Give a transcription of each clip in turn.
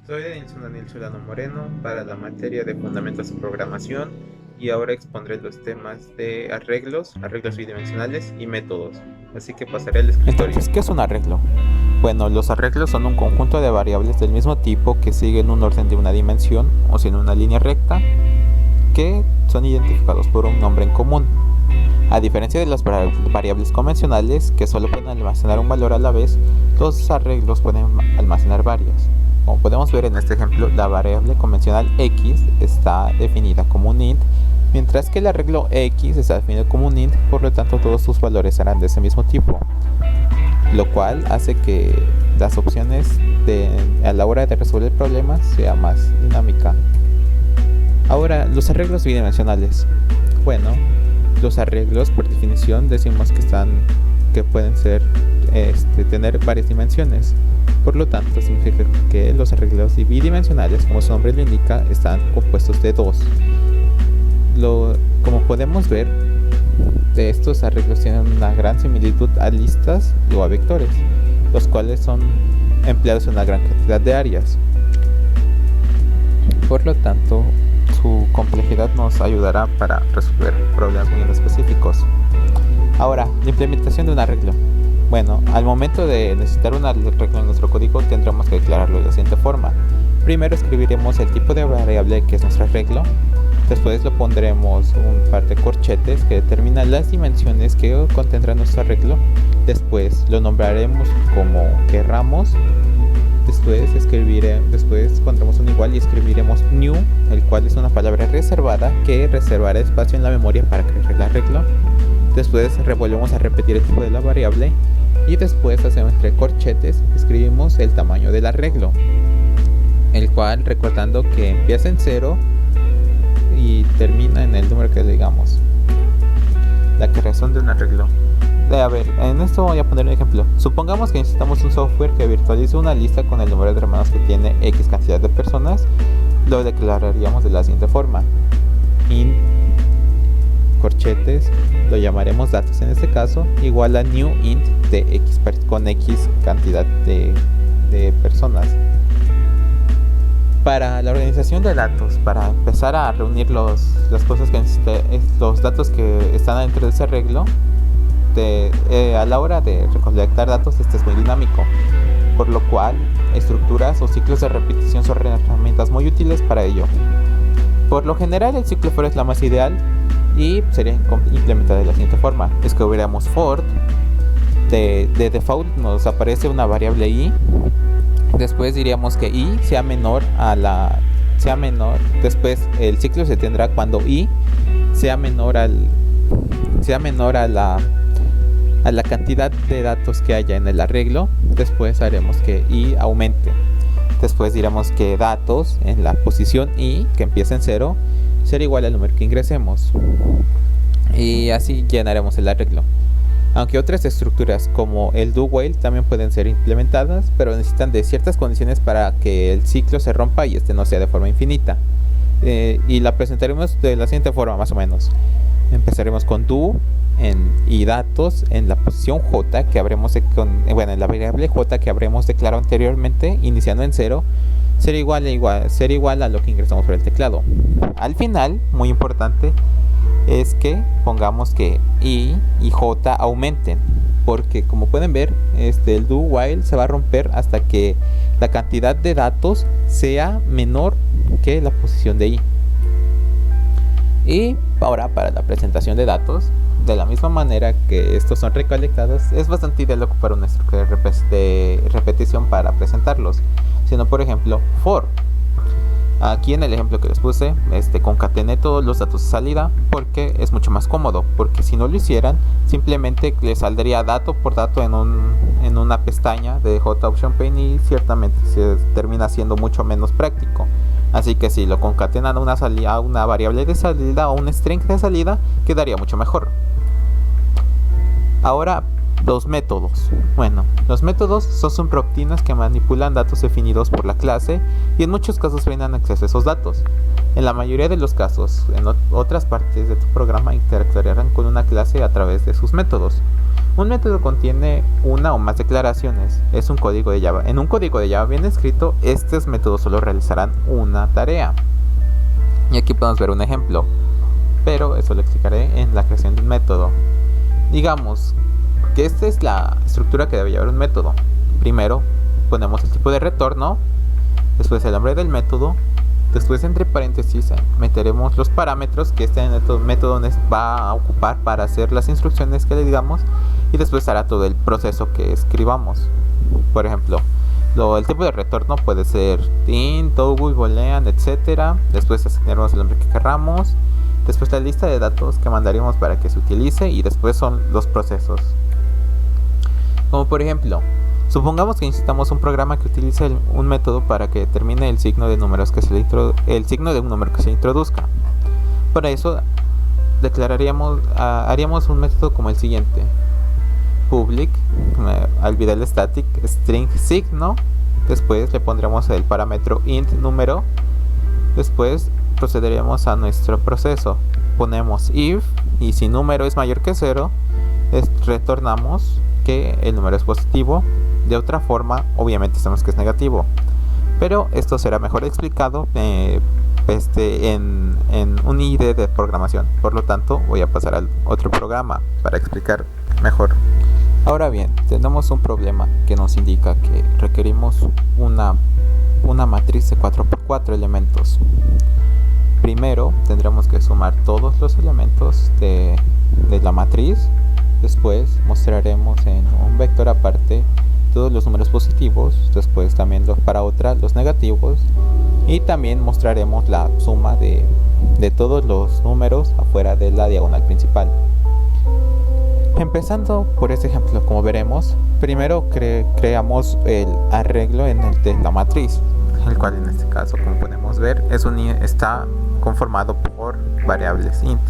Soy Edinson Daniel Solano Moreno para la materia de Fundamentos de Programación y ahora expondré los temas de arreglos bidimensionales y métodos. Así que pasaré al escritorio. Entonces, ¿qué es un arreglo? Bueno, los arreglos son un conjunto de variables del mismo tipo que siguen un orden de una dimensión o sin una línea recta que son identificados por un nombre en común. A diferencia de las variables convencionales que solo pueden almacenar un valor a la vez, los arreglos pueden almacenar varios. Como podemos ver en este ejemplo, la variable convencional x está definida como un int, mientras que el arreglo x está definido como un int, por lo tanto todos sus valores serán de ese mismo tipo, lo cual hace que las opciones a la hora de resolver problemas sea más dinámica. Ahora, los arreglos bidimensionales. Bueno, los arreglos por definición decimos que pueden tener varias dimensiones. Por lo tanto, significa que los arreglos bidimensionales, como su nombre lo indica, están compuestos de dos. Como podemos ver, estos arreglos tienen una gran similitud a listas o a vectores, los cuales son empleados en una gran cantidad de áreas. Por lo tanto, su complejidad nos ayudará para resolver problemas muy específicos. Ahora, la implementación de un arreglo. Bueno, al momento de necesitar un arreglo en nuestro código tendremos que declararlo de la siguiente forma. Primero escribiremos el tipo de variable que es nuestro arreglo. Después lo pondremos un par de corchetes que determinan las dimensiones que contendrá nuestro arreglo. Después lo nombraremos como querramos. Después pondremos un igual y escribiremos new, el cual es una palabra reservada que reservará espacio en la memoria para crear el arreglo. Después volvemos a repetir el tipo de la variable y después hacemos entre corchetes, escribimos el tamaño del arreglo, el cual recordando que empieza en 0 y termina en el número que le digamos. La creación de un arreglo. A ver, en esto voy a poner un ejemplo. Supongamos que necesitamos un software que virtualice una lista con el número de hermanos que tiene X cantidad de personas. Lo declararíamos de la siguiente forma: int corchetes, lo llamaremos datos en este caso, igual a new int de X con X cantidad de personas. Para la organización de datos, para empezar a reunir las cosas que los datos que están dentro de ese arreglo, a la hora de recolectar datos, este es muy dinámico, por lo cual estructuras o ciclos de repetición son herramientas muy útiles para ello. Por lo general, el ciclo for es la más ideal y sería implementada de la siguiente forma: escribiríamos for, de default nos aparece una variable i. Después diríamos que i sea menor, después el ciclo se tendrá cuando i sea menor a la cantidad de datos que haya en el arreglo. Después haremos que i aumente. Después diremos que datos en la posición i, que empieza en 0, será igual al número que ingresemos. Y así llenaremos el arreglo. Aunque otras estructuras como el do while también pueden ser implementadas, pero necesitan de ciertas condiciones para que el ciclo se rompa y no sea de forma infinita. Y la presentaremos de la siguiente forma más o menos. Empezaremos con do y datos en la posición j que habremos en la variable j que habremos declarado anteriormente, iniciando en 0, será igual a lo que ingresamos por el teclado. Al final, muy importante, es que pongamos que i y j aumenten, porque como pueden ver, el do while se va a romper hasta que la cantidad de datos sea menor que la posición de i. Y ahora, para la presentación de datos, de la misma manera que estos son recolectados, es bastante ideal ocupar una estructura de repetición para presentarlos, sino por ejemplo for. Aquí en el ejemplo que les puse, concatené todos los datos de salida porque es mucho más cómodo, porque si no lo hicieran, simplemente les saldría dato por dato en una pestaña de JOptionPane y ciertamente se termina siendo mucho menos práctico. Así que si lo concatenan a una variable de salida o un string de salida, quedaría mucho mejor. Ahora, Los métodos. Bueno, los métodos son subrutinas que manipulan datos definidos por la clase y en muchos casos brindan acceso a esos datos. En la mayoría de los casos, en otras partes de tu programa interactuarán con una clase a través de sus métodos. Un método contiene una o más declaraciones. Es un código de Java. En un código de Java bien escrito, estos métodos solo realizarán una tarea. Y aquí podemos ver un ejemplo, pero eso lo explicaré en la creación de un método. Digamos que esta es la estructura que debe llevar un método. Primero ponemos el tipo de retorno, después el nombre del método, después entre paréntesis meteremos los parámetros que este método va a ocupar para hacer las instrucciones que le digamos, y después hará todo el proceso que escribamos. Por ejemplo, el tipo de retorno puede ser int, toggle, boolean, etc. Después asignaremos el nombre que queramos, después la lista de datos que mandaríamos para que se utilice, y después son los procesos. Como por ejemplo, supongamos que necesitamos un programa que utilice un método para que determine el signo de números el signo de un número que se introduzca. Para eso haríamos un método como el siguiente: public, olvidé el static, string signo, después le pondremos el parámetro int número, después procederemos a nuestro proceso, ponemos if, y si número es mayor que 0, retornamos que el número es positivo. De otra forma, obviamente sabemos que es negativo, pero esto será mejor explicado en un IDE de programación. Por lo tanto, voy a pasar al otro programa para explicar mejor. Ahora bien, tenemos un problema que nos indica que requerimos una matriz de 4x4 elementos. Primero tendremos que sumar todos los elementos de la matriz. Después mostraremos en un vector aparte todos los números positivos, después también para otra los negativos, y también mostraremos la suma de todos los números afuera de la diagonal principal. Empezando por este ejemplo, como veremos, primero creamos el arreglo en el de la matriz, el cual en este caso, como podemos ver, está conformado por variables int.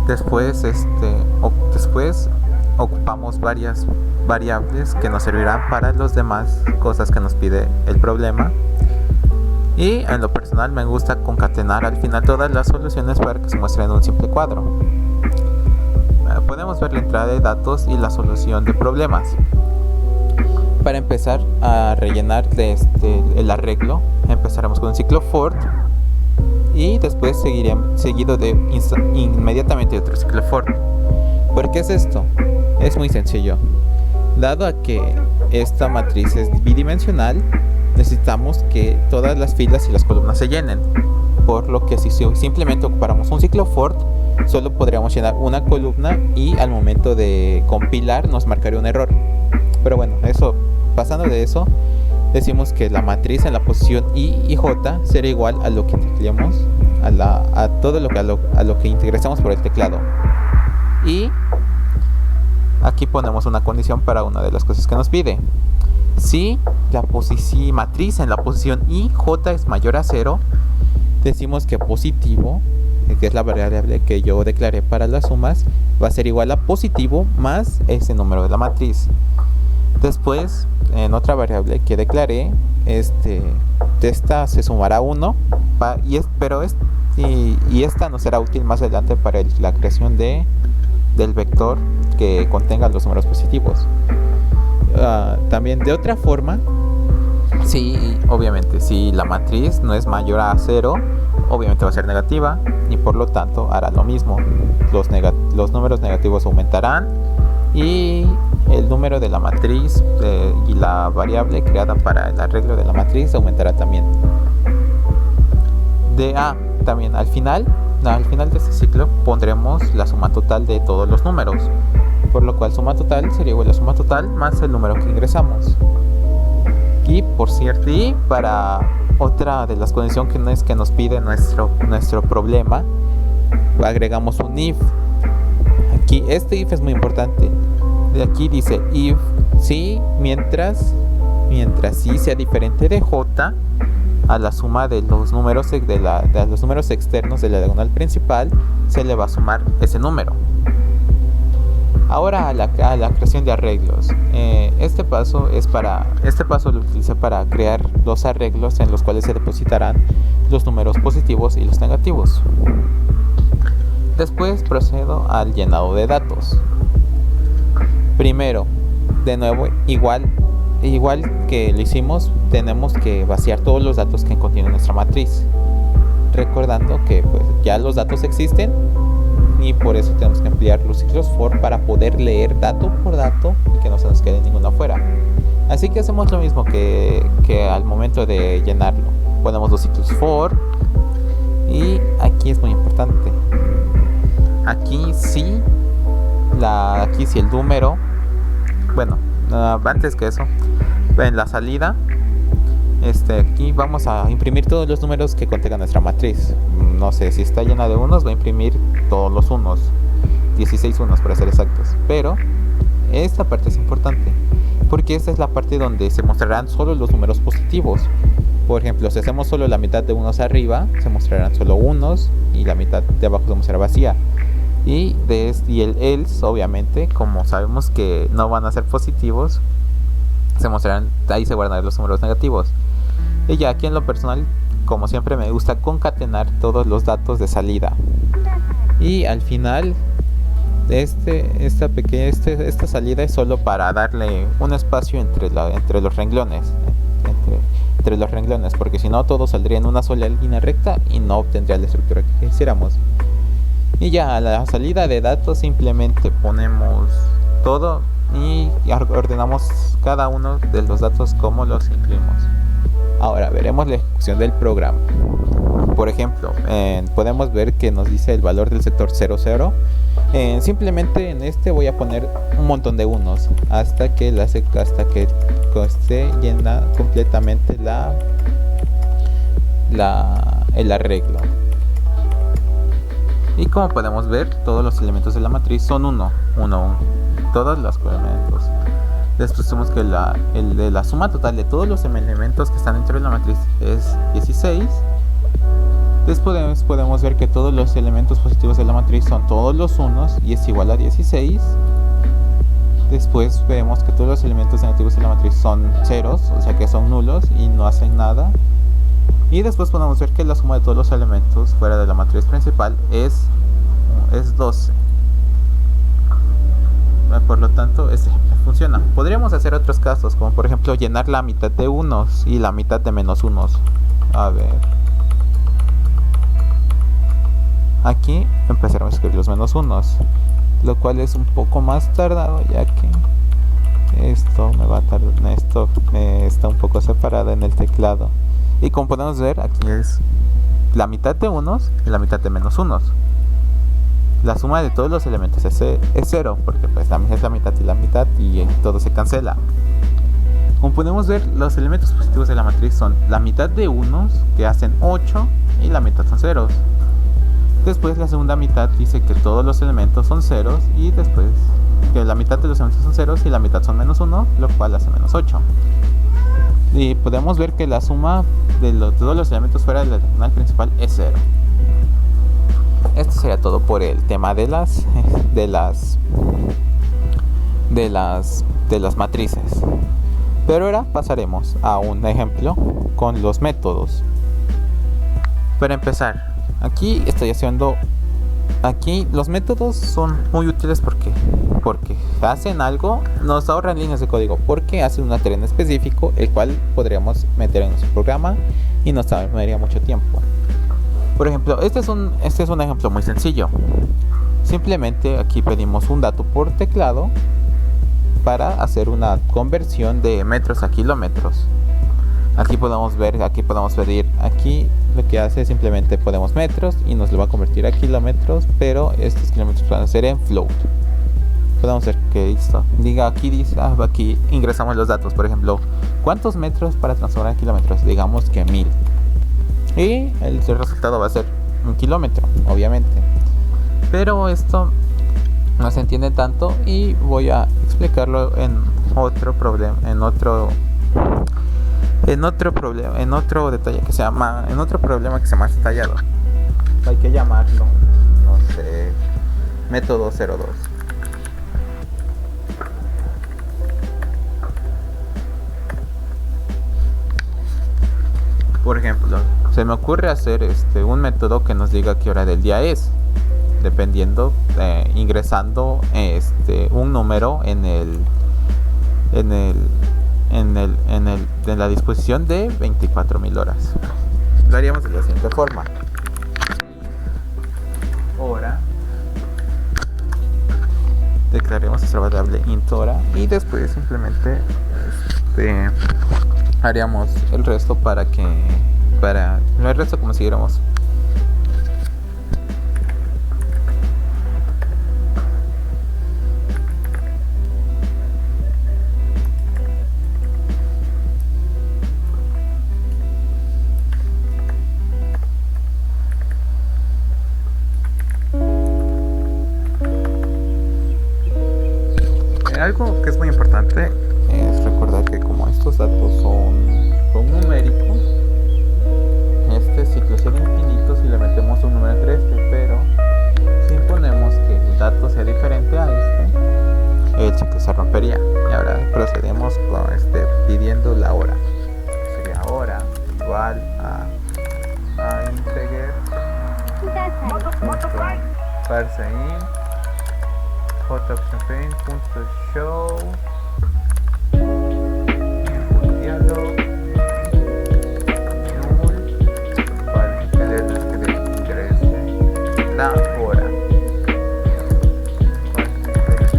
Después ocupamos varias variables que nos servirán para las demás cosas que nos pide el problema. Y en lo personal me gusta concatenar al final todas las soluciones para que se muestren en un simple cuadro. Podemos ver la entrada de datos y la solución de problemas. Para empezar a rellenar el arreglo, empezaremos con un ciclo for, y después seguido de inmediatamente otro ciclo for. ¿Por qué es esto? Es muy sencillo. Dado a que esta matriz es bidimensional, necesitamos que todas las filas y las columnas se llenen. Por lo que si simplemente ocupáramos un ciclo for, solo podríamos llenar una columna y al momento de compilar nos marcaría un error. Pero bueno, pasando de eso, decimos que la matriz en la posición I y J será igual a lo que tecleemos, a todo lo que ingresamos por el teclado. Y aquí ponemos una condición para una de las cosas que nos pide. Si la matriz en la posición I, J es mayor a 0, decimos que positivo, que es la variable que yo declaré para las sumas, va a ser igual a positivo más ese número de la matriz. Después, en otra variable que declaré, esta se sumará 1, y esta nos será útil más adelante para la creación del vector que contenga los números positivos. También de otra forma, obviamente si la matriz no es mayor a 0, obviamente va a ser negativa, y por lo tanto hará lo mismo. Los números negativos aumentarán y el número de la matriz y la variable creada para el arreglo de la matriz aumentará también. También al final de este ciclo pondremos la suma total de todos los números, por lo cual suma total sería igual a suma total más el número que ingresamos. Y por cierto, para otra de las condiciones que nos pide nuestro problema, agregamos un if. Aquí este if es muy importante. De aquí dice if si mientras si sea diferente de j a la suma de los números de los números externos de la diagonal principal, se le va a sumar ese número. Ahora a la creación de arreglos. Este paso lo utilicé para crear los arreglos en los cuales se depositarán los números positivos y los negativos. Después procedo al llenado de datos. Primero, de nuevo, igual que lo hicimos, tenemos que vaciar todos los datos que contiene nuestra matriz. Recordando que pues, ya los datos existen y por eso tenemos que emplear los ciclos for para poder leer dato por dato y que no se nos quede ninguno afuera. Así que hacemos lo mismo que al momento de llenarlo. Ponemos los ciclos for y aquí es muy importante. Aquí sí el número, bueno, antes que eso, en la salida, aquí vamos a imprimir todos los números que contenga nuestra matriz. No sé, si está llena de unos, va a imprimir todos los unos, 16 unos para ser exactos. Pero esta parte es importante, porque esta es la parte donde se mostrarán solo los números positivos. Por ejemplo, si hacemos solo la mitad de unos arriba, se mostrarán solo unos y la mitad de abajo se mostrará vacía. Y el else, obviamente, como sabemos que no van a ser positivos, se mostrarán, ahí se guardarán los números negativos. Y ya aquí en lo personal, como siempre, me gusta concatenar todos los datos de salida. Y al final, esta salida es solo para darle un espacio entre los renglones. Entre los renglones, porque si no todo saldría en una sola línea recta y no obtendría la estructura que quisiéramos. Y ya a la salida de datos simplemente ponemos todo y ordenamos cada uno de los datos como los incluimos. Ahora veremos la ejecución del programa. Por ejemplo, podemos ver que nos dice el valor del sector 00. Simplemente en voy a poner un montón de unos hasta que esté llena completamente el arreglo. Y como podemos ver, todos los elementos de la matriz son 1. Todos los elementos. Después tenemos que la suma total de todos los elementos que están dentro de la matriz es 16. Después podemos ver que todos los elementos positivos de la matriz son todos los unos y es igual a 16. Después vemos que todos los elementos negativos de la matriz son ceros, o sea que son nulos y no hacen nada. Y después podemos ver que la suma de todos los elementos fuera de la matriz principal es 12. Por lo tanto, este funciona. Podríamos hacer otros casos, como por ejemplo llenar la mitad de unos y la mitad de menos unos. A ver. Aquí empezaremos a escribir los menos unos, lo cual es un poco más tardado, ya que esto está un poco separado en el teclado. Y como podemos ver, aquí es la mitad de unos y la mitad de menos unos. La suma de todos los elementos es 0, porque pues también es la mitad y todo se cancela. Como podemos ver, los elementos positivos de la matriz son la mitad de unos, que hacen 8, y la mitad son ceros. Después la segunda mitad dice que todos los elementos son ceros, y después que la mitad de los elementos son ceros y la mitad son menos 1, lo cual hace menos 8. Y podemos ver que la suma de todos los elementos fuera del terminal principal es 0. Esto sería todo por el tema de las matrices. Pero ahora pasaremos a un ejemplo con los métodos. Para empezar, aquí los métodos son muy útiles porque hacen algo, nos ahorran líneas de código, porque hacen una tarea en específico, el cual podríamos meter en nuestro programa y nos tomaría mucho tiempo. Por ejemplo, este es un ejemplo muy sencillo. Simplemente aquí pedimos un dato por teclado para hacer una conversión de metros a kilómetros. Aquí podemos pedir, aquí lo que hace es simplemente ponemos metros y nos lo va a convertir a kilómetros, pero estos kilómetros van a ser en float. Podemos ver que esto aquí ingresamos los datos, por ejemplo, ¿cuántos metros para transformar a kilómetros? Digamos que 1000. Y el resultado va a ser 1 kilómetro, obviamente. Pero esto no se entiende tanto y voy a explicarlo en otro problema, en otro problema que se llama detallado. Hay que llamarlo, no sé, método 02. Por ejemplo, se me ocurre hacer un método que nos diga qué hora del día es, dependiendo, ingresando un número en la disposición de 24.000 horas. Lo haríamos de la siguiente forma: hora, declaremos nuestra variable int hora, y después simplemente haríamos el resto no el resto como siguiéramos. Algo que es muy importante es recordar que como estos datos son numéricos, este ciclo sería infinito si le metemos un número entre pero si ponemos que el dato sea diferente a el ciclo se rompería. Y ahora procedemos con pidiendo la hora. Sería hora igual a integer parseInt hotOptionPaint.show dialog null para que le interese la hora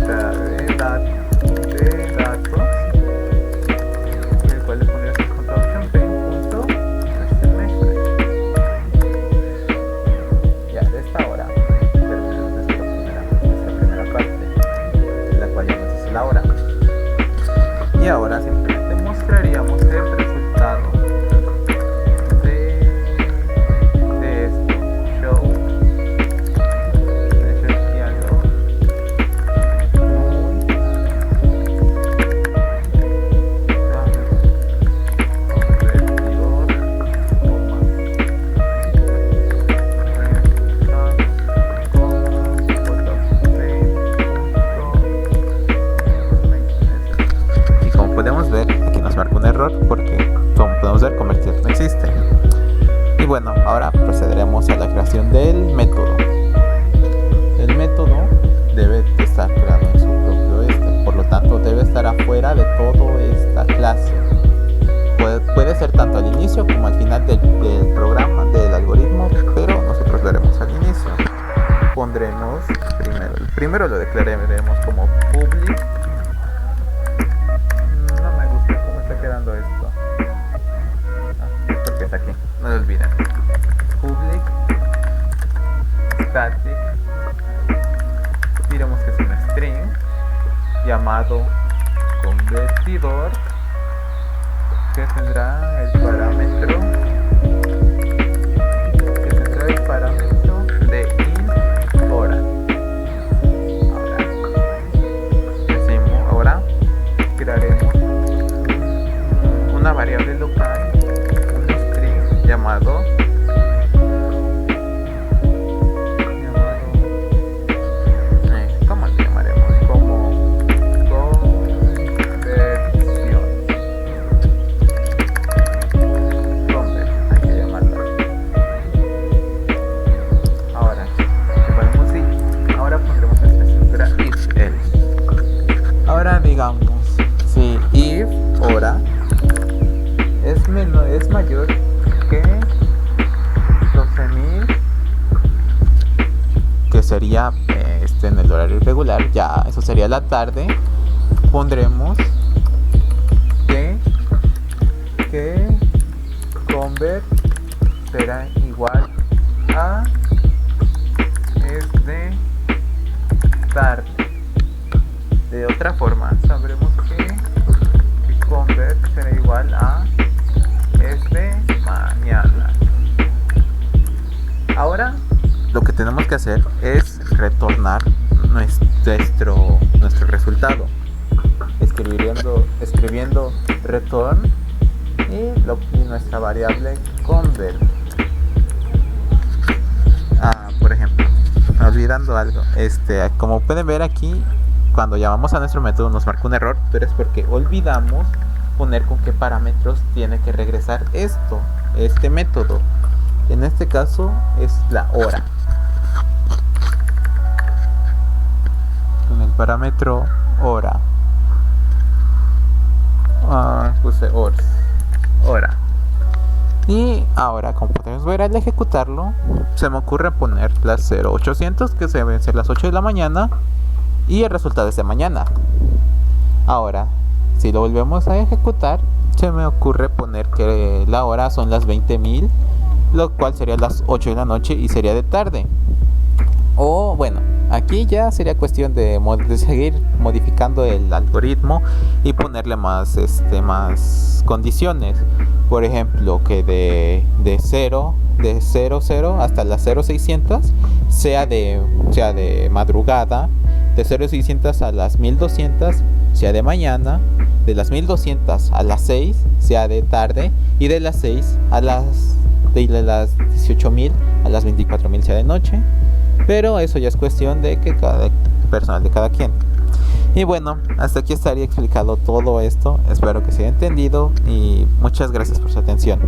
de datos, el cual le pondrías en hotOptionPaint.semestre. Ya de esta hora terminamos esta primera parte, la cual ya nos dice la hora. Y ahora simplemente mostraríamos el resultado de esto. Show dialog y como podemos ver, aquí nos marca un error porque, como podemos ver, convertir no existe. Y bueno, ahora procederemos a la creación del método. El método debe estar creado en su propio por lo tanto debe estar afuera de toda esta clase. Puede ser tanto al inicio como al final del programa, del algoritmo, pero nosotros lo haremos al inicio. Pondremos primero lo declararemos como public. No me gusta cómo está quedando esto. Porque está aquí, no lo olviden. Public static, diremos que es un string llamado convertidor, que tendrá el parámetro de int hora. Ahora crearemos una variable local, un string llamado ¿cómo le llamaremos? Como conversión. Hay que llamarlo. Ahora, ahora pondremos esta estructura if else. Ahora digamos, si if hora es mayor que 12.000, que sería en el horario irregular, ya eso sería la tarde, pondremos que convert será igual a es de tarde. De otra forma sabremos que convert será igual a es de mañana. Ahora lo que tenemos que hacer es retornar nuestro resultado escribiendo return y nuestra variable convert. Por ejemplo, olvidando algo, como pueden ver aquí, cuando llamamos a nuestro método nos marca un error, pero es porque olvidamos poner con qué parámetros tiene que regresar esto. este método. En este caso es la hora. Con el parámetro hora. Puse horas. Hora. Y ahora, como podemos ver, al ejecutarlo, se me ocurre poner las 0800, que se deben ser las 8 de la mañana, y el resultado es de mañana. Ahora, si lo volvemos a ejecutar, se me ocurre poner que la hora son las 20.000, lo cual sería las 8 de la noche y sería de tarde. O bueno, aquí ya sería cuestión de seguir modificando el algoritmo y ponerle más condiciones. Por ejemplo, que de 0 hasta las 0600 sea de madrugada, de 0600 a las 1200 sea de mañana, de las 1200 a las 6 sea de tarde, y de las 6 a las 18.000 a las 24.000 sea de noche. Pero eso ya es cuestión de que personal de cada quien. Y bueno, hasta aquí estaría explicado todo esto. Espero que se haya entendido y muchas gracias por su atención.